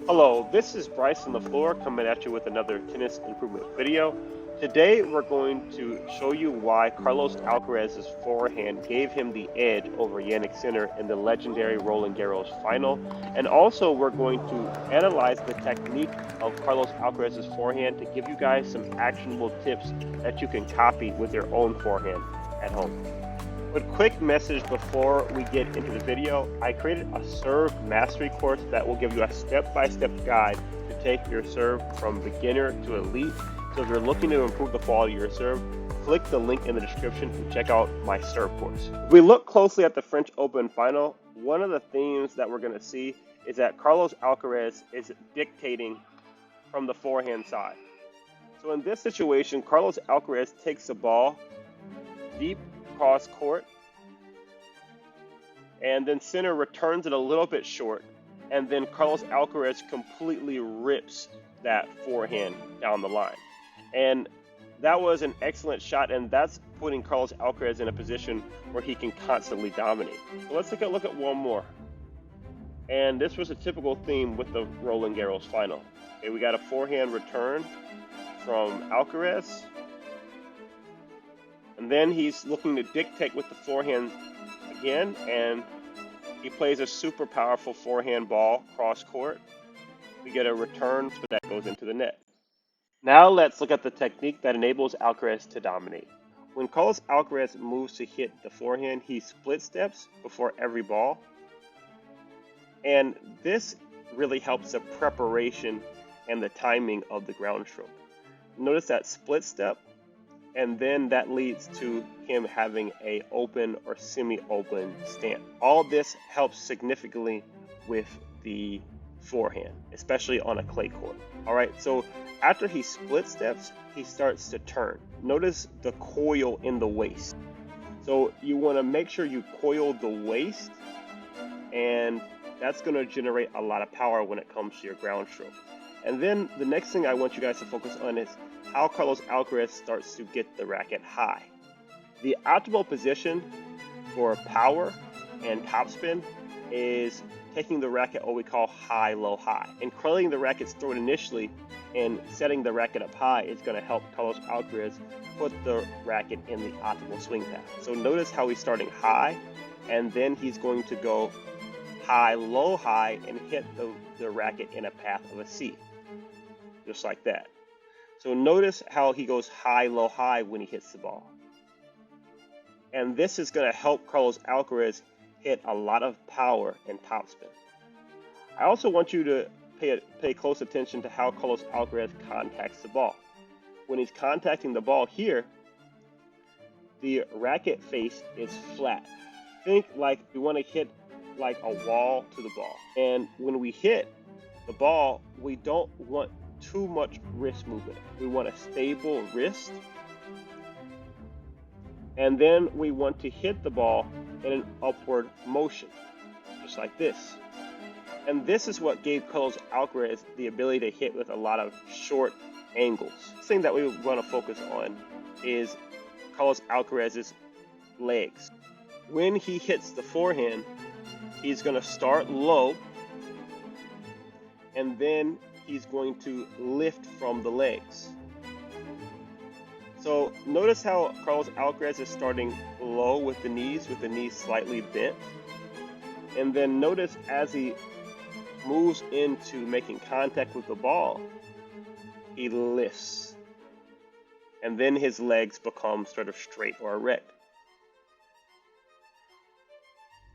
Hello, this is Bryce on the floor coming at you with another tennis improvement video. Today we're going to show you why Carlos Alcaraz's forehand gave him the edge over Jannik Sinner in the legendary Roland Garros final. And also we're going to analyze the technique of Carlos Alcaraz's forehand to give you guys some actionable tips that you can copy with your own forehand at home. But quick message before we get into the video, I created a serve mastery course that will give you a step-by-step guide to take your serve from beginner to elite. So if you're looking to improve the quality of your serve, click the link in the description to check out my serve course. If we look closely at the French Open final, one of the themes that we're going to see is that Carlos Alcaraz is dictating from the forehand side. So in this situation, Carlos Alcaraz takes the ball deep cross court, and then Sinner returns it a little bit short, and then Carlos Alcaraz completely rips that forehand down the line. And that was an excellent shot, and that's putting Carlos Alcaraz in a position where he can constantly dominate. So let's take a look at one more. And this was a typical theme with the Roland Garros final. Okay, we got a forehand return from Alcaraz. And then he's looking to dictate with the forehand again, and he plays a super powerful forehand ball cross court. We get a return that goes into the net. Now let's look at the technique that enables Alcaraz to dominate. When Carlos Alcaraz moves to hit the forehand, he split steps before every ball. And this really helps the preparation and the timing of the ground stroke. Notice that split step, and then that leads to him having a open or semi-open stance. All this helps significantly with the forehand, especially on a clay court. All right, so after he split steps, he starts to turn. Notice the coil in the waist. So you want to make sure you coil the waist, and that's going to generate a lot of power when it comes to your ground stroke. And then the next thing I want you guys to focus on is how Carlos Alcaraz starts to get the racket high. The optimal position for power and topspin is taking the racket what we call high, low, high. And curling the racket's throat initially and setting the racket up high is going to help Carlos Alcaraz put the racket in the optimal swing path. So notice how he's starting high, and then he's going to go high, low, high, and hit the racket in a path of a C, just like that. So notice how he goes high, low, high when he hits the ball. And this is going to help Carlos Alcaraz hit a lot of power and topspin. I also want you to pay close attention to how Carlos Alcaraz contacts the ball. When he's contacting the ball here, the racket face is flat. Think like you want to hit like a wall to the ball. And when we hit the ball, we don't want too much wrist movement. We want a stable wrist, and then we want to hit the ball in an upward motion, just like this. And this is what gave Carlos Alcaraz the ability to hit with a lot of short angles. The thing that we want to focus on is Carlos Alcaraz's legs. When he hits the forehand, he's going to start low, and then he's going to lift from the legs. So notice how Carlos Alcaraz is starting low with the knees slightly bent. And then notice as he moves into making contact with the ball, he lifts. And then his legs become sort of straight or erect.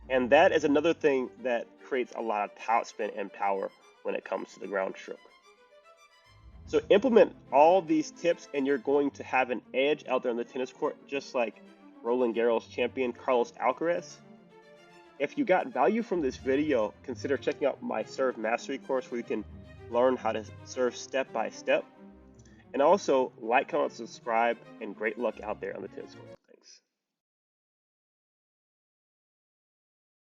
And that is another thing that creates a lot of topspin and power when it comes to the ground stroke. So implement all these tips and you're going to have an edge out there on the tennis court, just like Roland Garros champion Carlos Alcaraz. If you got value from this video, consider checking out my Serve Mastery course where you can learn how to serve step by step. And also like, comment, subscribe, and great luck out there on the tennis court.